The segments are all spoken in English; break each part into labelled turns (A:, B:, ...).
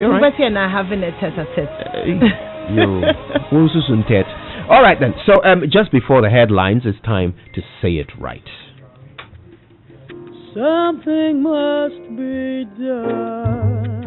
A: All right.
B: and I having a tete-a-tete.
A: All right then. So just before the headlines, it's time to say it right.
B: Something must be done.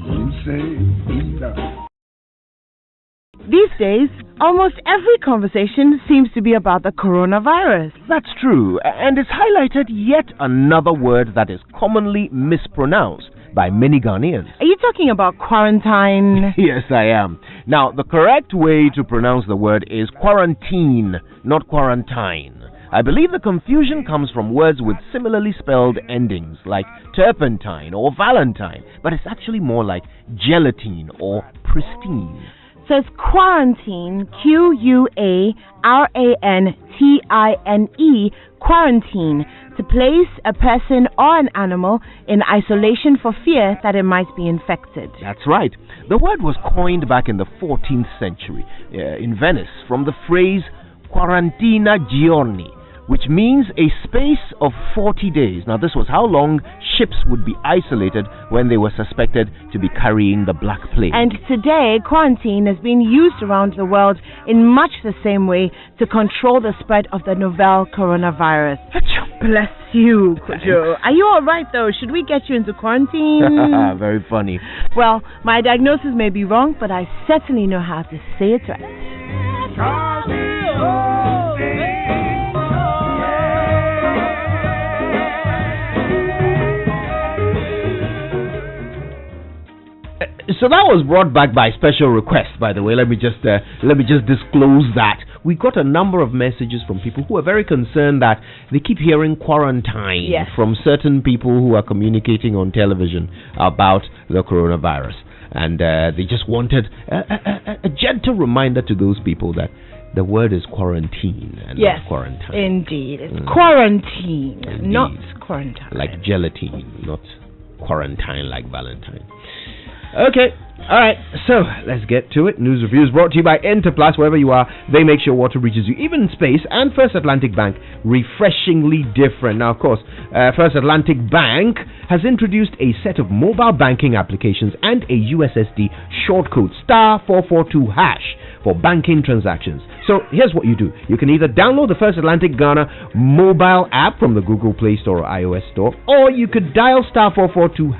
C: You say be done.
B: These days, almost every conversation seems to be about the coronavirus.
A: That's true, and it's highlighted yet another word that is commonly mispronounced by many Ghanaians.
B: Are you talking about quarantine?
A: Yes, I am. Now, the correct way to pronounce the word is quarantine, not quarantine. I believe the confusion comes from words with similarly spelled endings like turpentine or valentine, but it's actually more like gelatine or pristine.
B: So it's quarantine, Quarantine, quarantine, to place a person or an animal in isolation for fear that it might be infected.
A: That's right. The word was coined back in the 14th century in Venice from the phrase quarantina giorni, which means a space of 40 days. Now, this was how long ships would be isolated when they were suspected to be carrying the Black Plague.
B: And today, quarantine has been used around the world in much the same way to control the spread of the novel coronavirus. Bless you, Kojo. Are you all right, though? Should we get you into quarantine?
A: Very funny.
B: Well, my diagnosis may be wrong, but I certainly know how to say it right.
A: So that was brought back by special request, by the way. Let me just disclose that. We got a number of messages from people who are very concerned that they keep hearing quarantine from certain people who are communicating on television about the coronavirus. And they just wanted a gentle reminder to those people that the word is quarantine and not quarantine.
B: Indeed. It's quarantine, not quarantine.
A: Like gelatine, not quarantine like Valentine. Okay, alright, so let's get to it. News reviews brought to you by Enterplus. Wherever you are, they make sure water reaches you, even in space. And First Atlantic Bank, refreshingly different. Now, of course, First Atlantic Bank has introduced a set of mobile banking applications and a USSD short code *442# for banking transactions. So here's what you do. You can either download the First Atlantic Ghana mobile app from the Google Play Store or iOS Store, or you could dial *442#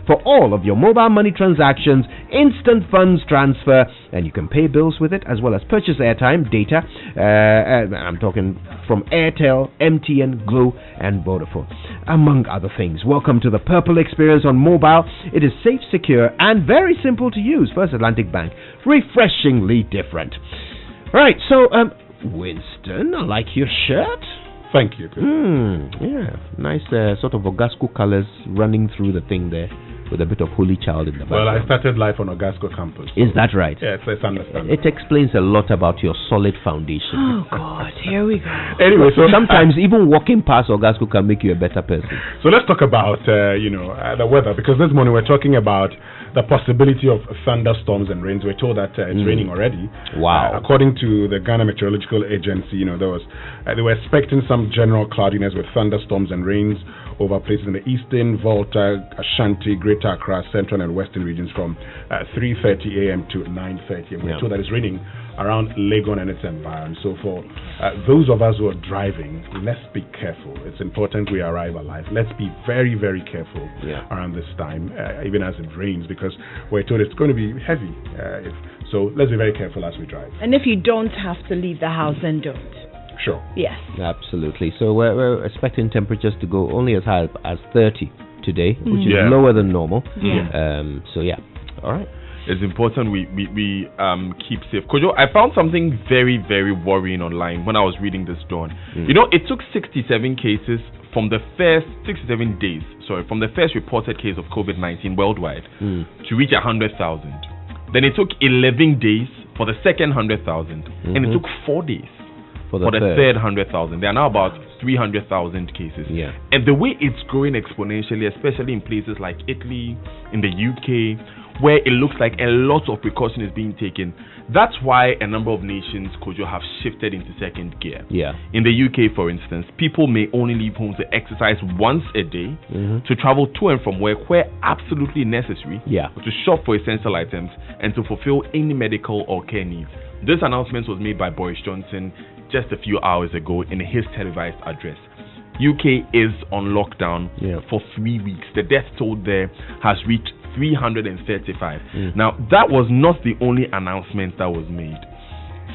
A: for all of your mobile money transactions, instant funds transfer, and you can pay bills with it as well as purchase airtime, data. I'm talking from Airtel, MTN, Glo, and Vodafone, among other things. Welcome to the Purple experience on mobile. It is safe, secure, and very simple to use. First Atlantic Bank, refreshingly different. Right, so, Winston, I like your shirt.
C: Thank you.
A: Yeah, nice sort of Ogasco colors running through the thing there with a bit of Holy Child in the background.
C: Well, I started life on Ogasco campus. So.
A: Is that right?
C: Yes, it's understandable.
A: It explains a lot about your solid foundation.
B: Oh, God, here we go.
C: Anyway, so
A: sometimes even walking past Ogasco can make you a better person.
C: So let's talk about, the weather, because this morning we're talking about the possibility of thunderstorms and rains. We're told that it's raining already.
A: Wow.
C: According to the Ghana Meteorological Agency, they were expecting some general cloudiness with thunderstorms and rains over places in the eastern, Volta, Ashanti, Greater Accra, central and western regions from 3:30 a.m. to 9:30 a.m. We're told that it's raining around Legon and its environs. So for those of us who are driving, let's be careful. It's important we arrive alive. Let's be very, very careful around this time, even as it rains, because we're told it's going to be heavy. So let's be very careful as we drive.
B: And if you don't have to leave the house, then don't.
C: Sure.
B: Yes.
A: Absolutely. So we're expecting temperatures to go only as high as 30 today, which is lower than normal. All right.
D: It's important we keep safe. Kojo, I found something very, very worrying online when I was reading this, Dawn. It took 67 cases from the first 67 days, from the first reported case of COVID-19 worldwide to reach 100,000. Then it took 11 days for the second 100,000, and it took 4 days for the third 100,000. There are now about 300,000 cases.
A: Yeah.
D: And the way it's growing exponentially, especially in places like Italy, in the UK, where it looks like a lot of precaution is being taken. That's why a number of nations, Kojo, have shifted into second gear.
A: Yeah.
D: In the UK, for instance, people may only leave home to exercise once a day, to travel to and from work where absolutely necessary, to shop for essential items, and to fulfill any medical or care needs. This announcement was made by Boris Johnson just a few hours ago in his televised address. UK is on lockdown for 3 weeks. The death toll there has reached 335. Now, that was not the only announcement that was made.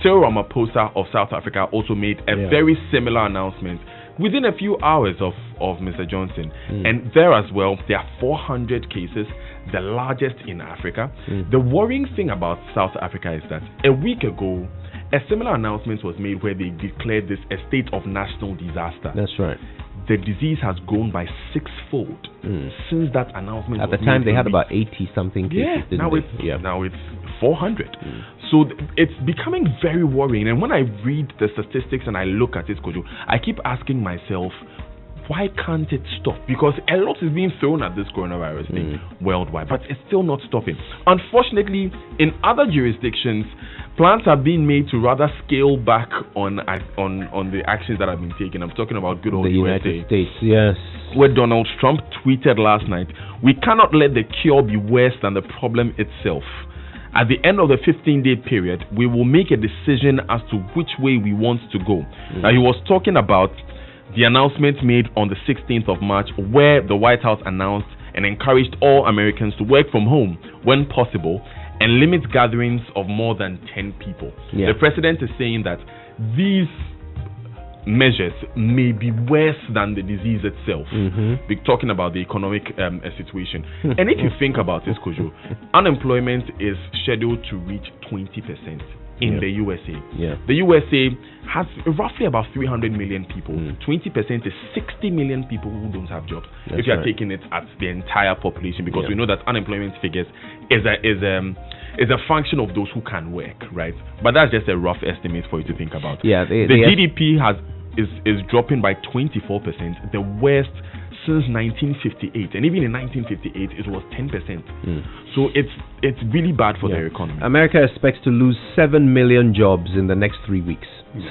D: Cyril Ramaphosa of South Africa also made a very similar announcement within a few hours of Mr. Johnson. And there as well, there are 400 cases, the largest in Africa. The worrying thing about South Africa is that a week ago, a similar announcement was made where they declared this a state of national disaster.
A: That's right.
D: The disease has grown by sixfold since that announcement.
A: At the time, they had about 80-something cases.
D: Now it's 400. So it's becoming very worrying. And when I read the statistics and I look at it, Kojo, I keep asking myself, why can't it stop? Because a lot is being thrown at this coronavirus thing worldwide, but it's still not stopping. Unfortunately, in other jurisdictions, plans are being made to rather scale back on the actions that have been taken. I'm talking about good old
A: the United States, yes.
D: Where Donald Trump tweeted last night, "We cannot let the cure be worse than the problem itself. At the end of the 15-day period, we will make a decision as to which way we want to go." Now, he was talking about the announcement made on the 16th of March where the White House announced and encouraged all Americans to work from home when possible and limit gatherings of more than 10 people. The president is saying that these measures may be worse than the disease itself. We're talking about the economic situation. And if you think about it, Kojo, unemployment is scheduled to reach 20% in the USA. The USA has roughly about 300 million people. 20% is 60 million people who don't have jobs. If you are taking it at the entire population, because we know that unemployment figures is a function of those who can work, right? But that's just a rough estimate for you to think about. The GDP is dropping by 24%, the worst since 1958, and even in 1958 it was 10%. So it's really bad for their economy.
A: America expects to lose 7 million jobs in the next 3 weeks.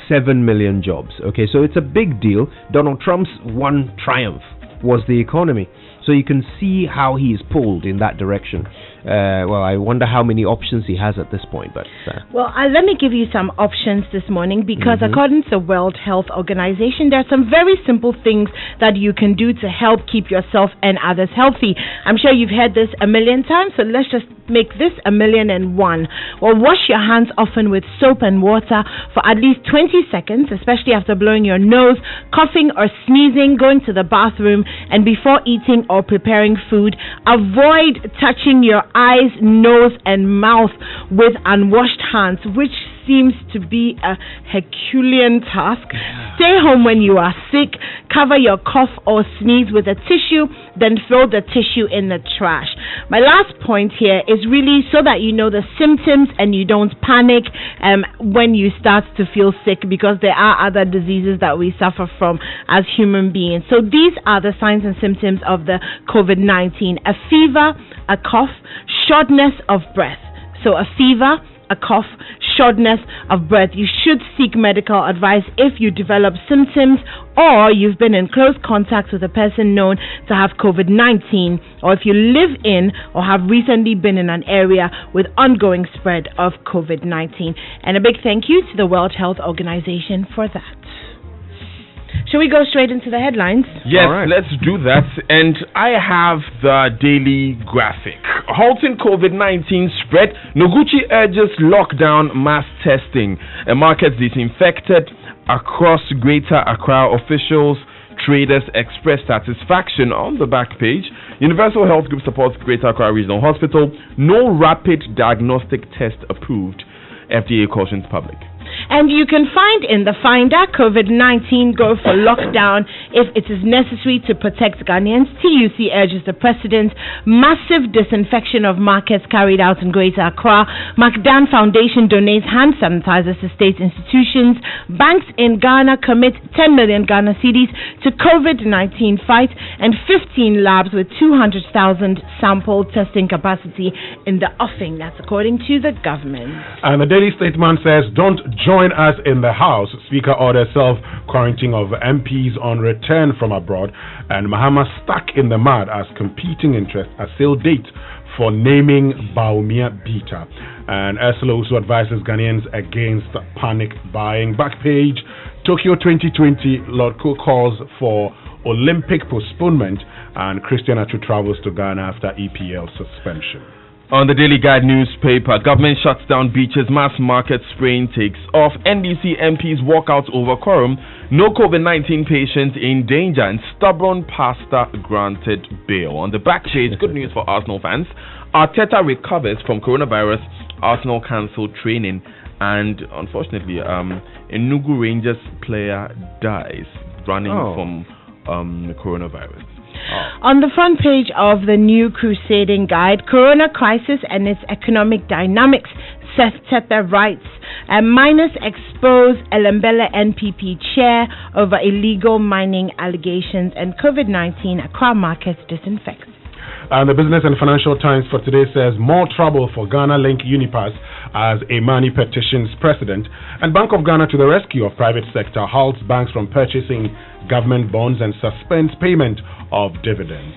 A: 7 million jobs. Okay, so it's a big deal. Donald Trump's one triumph was the economy. So you can see how he is pulled in that direction. Well, I wonder how many options he has at this point. But
B: well, let me give you some options this morning, because according to the World Health Organization, there are some very simple things that you can do to help keep yourself and others healthy. I'm sure you've heard this a million times, so let's just make this 1,000,001. Well, wash your hands often with soap and water for at least 20 seconds, especially after blowing your nose, coughing or sneezing, going to the bathroom, and before eating or preparing food. Avoid touching your eyes, nose, and mouth with unwashed hands, which seems to be a Herculean task. Stay home when you are sick. Cover your cough or sneeze with a tissue, then throw the tissue in the trash. My last point here is really so that you know the symptoms and you don't panic when you start to feel sick, because there are other diseases that we suffer from as human beings. So these are the signs and symptoms of the COVID-19: a fever, a cough, shortness of breath. So a fever, a cough, shortness of breath. You should seek medical advice if you develop symptoms or you've been in close contact with a person known to have COVID-19, or if you live in or have recently been in an area with ongoing spread of COVID-19. And a big thank you to the World Health Organization for that. Shall we go straight into the headlines?
D: Yes, let's do that. And I have the daily graphic. Halting COVID-19 spread. Noguchi urges lockdown, mass testing. Markets disinfected across Greater Accra. Officials, traders express satisfaction on the back page. Universal Health Group supports Greater Accra Regional Hospital. No rapid diagnostic test approved. FDA cautions public.
B: And you can find in the Finder, COVID-19 go for lockdown if it is necessary to protect Ghanaians. TUC urges the president. Massive disinfection of markets carried out in Greater Accra. McDan Foundation donates hand sanitizers to state institutions. Banks in Ghana commit 10 million Ghana cedis to COVID-19 fight, and 15 labs with 200,000 sample testing capacity in the offing. That's according to the government.
C: And the Daily Statesman says, don't join us in the House. Speaker orders self-quarantine of MPs on return from abroad. And Mahama stuck in the mud as competing interests assail date for naming Baumia Beta. And Ursula also advises Ghanaians against panic buying. Back page, Tokyo 2020, Lord Ko calls for Olympic postponement, and Christian Atsu travels to Ghana after EPL suspension.
D: On the Daily Guide newspaper, government shuts down beaches, mass market spraying takes off, NDC MPs walk out over quorum, no COVID-19 patients in danger, and stubborn pastor granted bail. On the back page, good news for Arsenal fans. Arteta recovers from coronavirus, Arsenal cancelled training, and unfortunately, Enugu Rangers player dies running from the coronavirus.
B: On the front page of the new Crusading Guide, Corona Crisis and its Economic Dynamics, set their rights. Miners expose Elembele NPP chair over illegal mining allegations, and COVID-19 Accra markets disinfects.
C: And the Business and Financial Times for today says, more trouble for Ghana Link Unipass as Imani petitions president. And Bank of Ghana to the rescue of private sector, halts banks from purchasing government bonds and suspends payment of dividends.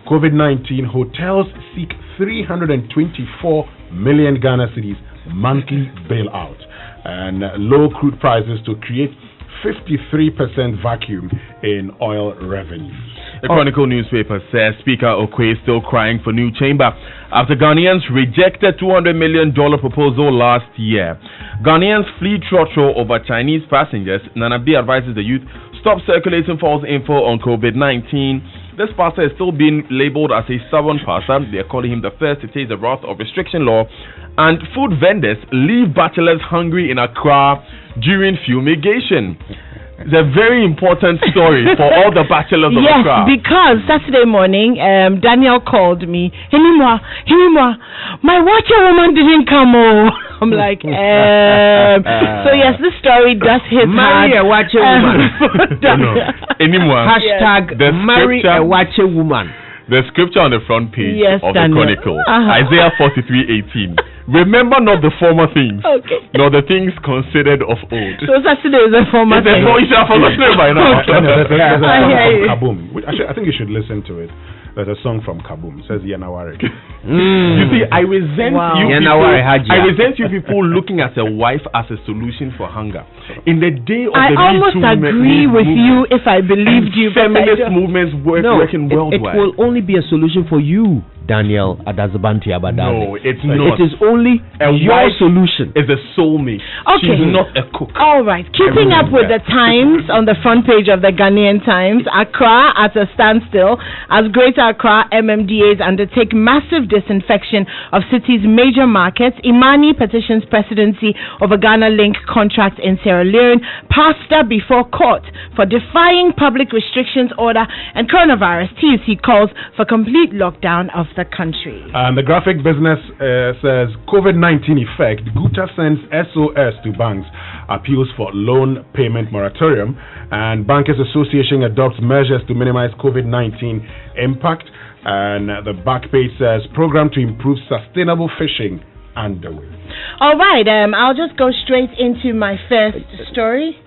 C: COVID-19 hotels seek 324 million Ghana cedis monthly bailout. And low crude prices to create 53% vacuum in oil revenues.
D: The Chronicle newspaper says Speaker Okwe is still crying for new chamber after Ghanaians rejected $200 million proposal last year. Ghanaians flee trotro over Chinese passengers. Nanabi advises the youth stop circulating false info on COVID-19. This pastor is still being labeled as a stubborn pastor. They are calling him the first to taste the wrath of restriction law. And food vendors leave bachelors hungry in Accra during fumigation. It's a very important story for all the bachelors of Accra.
B: Yes, because Saturday morning, Daniel called me. Hinimwa, my watcher woman didn't come. I'm like, so yes, this story does hit
A: marry a watcher woman.
D: Hashtag
A: marry a watcher woman.
D: The scripture on the front page of
B: Daniel.
D: the Chronicle, Isaiah 43:18. Remember not the former things, nor the things considered of old.
B: So Saturday is a former thing.
D: You should have forgotten by now.
C: I think you should listen to it. There's a song from Kaboom. It says Yanawari.
D: You see, I resent you people looking at a wife as a solution for hunger. In the day of
B: I
D: the
B: almost agree with you if I believed you.
D: Feminist movements working worldwide.
A: It will only be a solution for you, Daniel Adazabanti Abadale.
D: No, it's not.
A: It is only your solution.
D: Is a soulmate.
B: Okay.
D: She's not a cook.
B: All right. Keeping up with the Times on the front page of the Ghanaian Times, Accra at a standstill as Greater Accra MMDAs undertake massive disinfection of city's major markets. Imani petitions presidency of a Ghana Link contract in Sierra Leone. Pastor before court for defying public restrictions order, and coronavirus. TUC calls for complete lockdown of the country.
C: And the Graphic Business says COVID-19 effect. Guta sends SOS to banks, appeals for loan payment moratorium, and Bankers Association adopts measures to minimize COVID-19 impact. And the back page says program to improve sustainable fishing underway.
B: All right, I'll just go straight into my first story.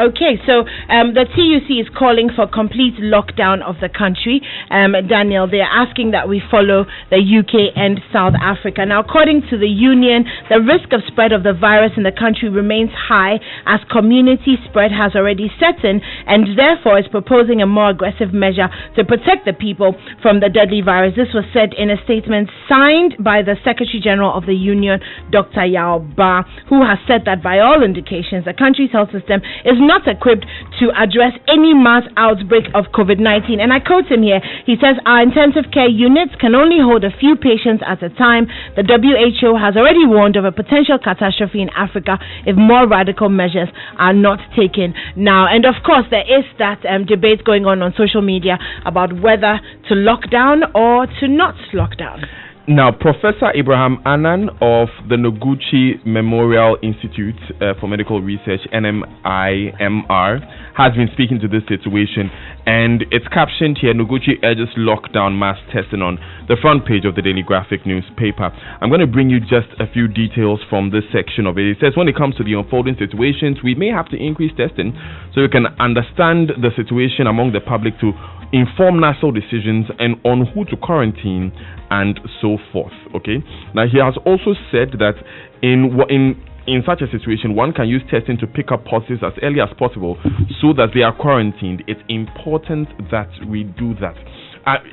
B: Okay, so the TUC is calling for complete lockdown of the country. Daniel, they're asking that we follow the UK and South Africa. Now, according to the union, the risk of spread of the virus in the country remains high as community spread has already set in, and therefore is proposing a more aggressive measure to protect the people from the deadly virus. This was said in a statement signed by the Secretary General of the union, Dr. Yao Ba, who has said that by all indications, the country's health system is not equipped to address any mass outbreak of COVID-19. And I quote him here. He says, our intensive care units can only hold a few patients at a time. The WHO has already warned of a potential catastrophe in Africa if more radical measures are not taken now. And of course, there is that debate going on social media about whether to lock down or to not lock down.
D: Now, Professor Abraham Annan of the Noguchi Memorial Institute for Medical Research, NMIMR, has been speaking to this situation, and it's captioned here, Noguchi urges lockdown mass testing, on the front page of the Daily Graphic newspaper. I'm going to bring you just a few details from this section of it. It says, when it comes to the unfolding situations, we may have to increase testing so we can understand the situation among the public to inform national decisions and on who to quarantine and so forth. Okay. Now, he has also said that in such a situation, one can use testing to pick up positives as early as possible so that they are quarantined. It's important that we do that.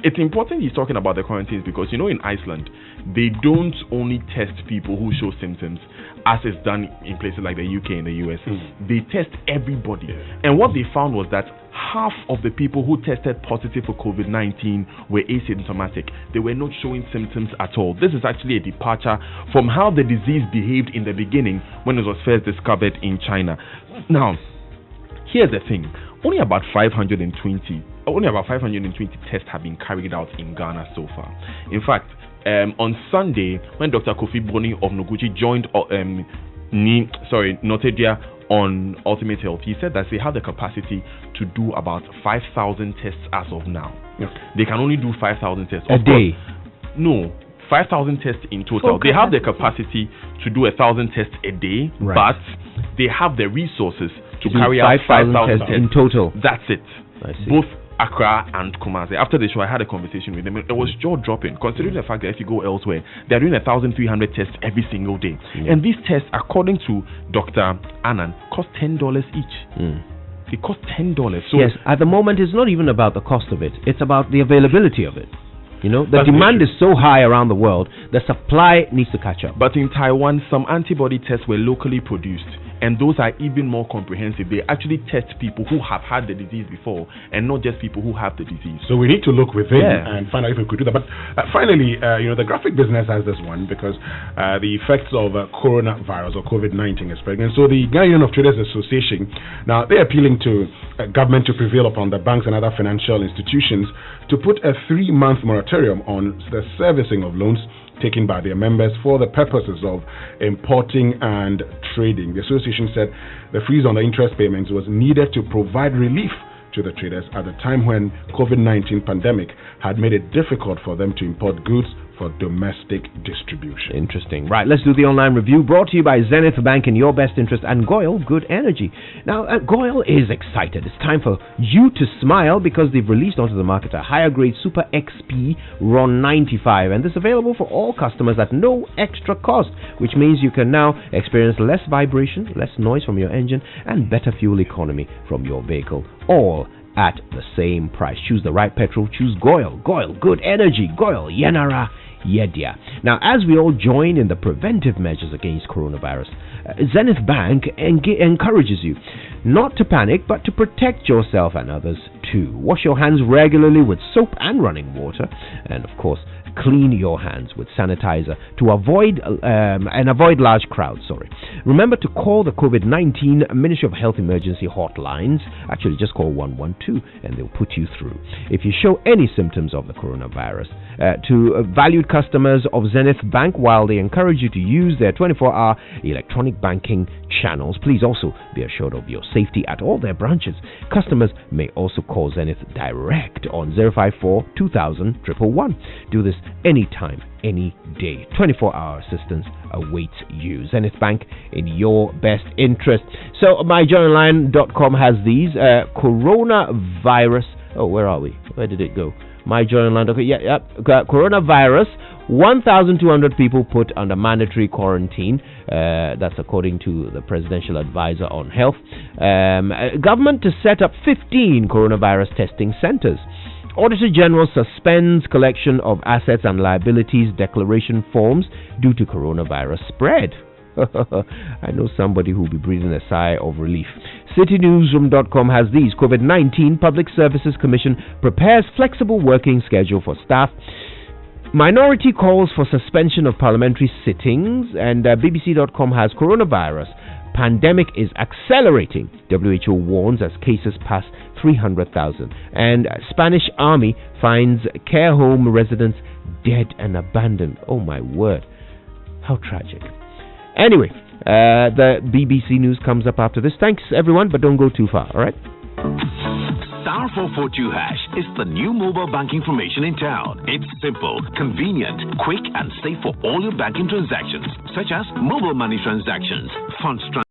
D: It's important he's talking about the quarantines because, you know, in Iceland, they don't only test people who show symptoms as is done in places like the UK and the US. They test everybody. And what they found was that half of the people who tested positive for COVID-19 were asymptomatic. They were not showing symptoms at all. This is actually a departure from how the disease behaved in the beginning when it was first discovered in China. Now, here's the thing. Only about 520 tests have been carried out in Ghana so far. In fact, on Sunday, when Dr. Kofi Boni of Noguchi joined Notedia on Ultimate Health, he said that they have the capacity to do about 5,000 tests as of now. Yes. They can only do 5,000 tests
A: a day.
D: No, 5,000 tests in total. They have the capacity to do 1,000 tests a day, right, but they have the resources to carry out 5,000 tests
A: in total.
D: That's it. Both Accra and Kumasi. After the show, I had a conversation with them. It was jaw-dropping, considering the fact that if you go elsewhere, they're doing 1,300 tests every single day. And these tests, according to Dr. Annan, cost $10 each. They cost $10. So
A: yes, at the moment, it's not even about the cost of it. It's about the availability of it. You know, the demand is so high around the world, the supply needs to catch up.
D: But in Taiwan, some antibody tests were locally produced, and those are even more comprehensive. They actually test people who have had the disease before and not just people who have the disease.
C: So we need to look within and find out if we could do that. But finally, the graphic business has this one because the effects of coronavirus or COVID-19 is spreading. And so the Ghana Union of Traders Association, now they're appealing to government to prevail upon the banks and other financial institutions to put a 3-month moratorium on the servicing of loans taken by their members for the purposes of importing and trading. The association said the freeze on the interest payments was needed to provide relief to the traders at the time when COVID-19 pandemic had made it difficult for them to import goods for domestic distribution.
A: Interesting. Right, let's do the online review brought to you by Zenith Bank in your best interest and Goyle Good Energy. Now, Goyle is excited. It's time for you to smile because they've released onto the market a higher grade Super XP RON 95, and this is available for all customers at no extra cost, which means you can now experience less vibration, less noise from your engine, and better fuel economy from your vehicle, all at the same price. Choose the right petrol. Choose Goyle. Goyle Good Energy. Goyle Yenara Yedia. Now, as we all join in the preventive measures against coronavirus, Zenith Bank encourages you not to panic, but to protect yourself and others too. Wash your hands regularly with soap and running water, and of course, clean your hands with sanitizer to avoid large crowds. Remember to call the COVID-19 Ministry of Health emergency hotlines. Actually, just call 112 and they'll put you through if you show any symptoms of the coronavirus. To valued customers of Zenith Bank, while they encourage you to use their 24-hour electronic banking channels, please also be assured of your safety at all their branches. Customers may also call Zenith direct on 054 2000 111. Do this anytime, any day. 24-hour assistance awaits you. Zenith Bank in your best interest. So myjoyonline.com has these coronavirus. Oh, where are we? Where did it go? myjoyonline.com. Coronavirus. 1,200 people put under mandatory quarantine. That's according to the Presidential Advisor on Health. Government to set up 15 coronavirus testing centers. Auditor General suspends collection of assets and liabilities declaration forms due to coronavirus spread. I know somebody who will be breathing a sigh of relief. CityNewsroom.com has these. COVID-19 Public Services Commission prepares flexible working schedule for staff. Minority calls for suspension of parliamentary sittings. And BBC.com has coronavirus pandemic is accelerating. WHO warns as cases pass 300,000. And Spanish army finds care home residents dead and abandoned. Oh my word. How tragic. Anyway, the BBC News comes up after this. Thanks everyone, but don't go too far, alright?
E: Star 442 hash is the new mobile bank information in town. It's simple, convenient, quick and safe for all your banking transactions, such as mobile money transactions, funds transactions,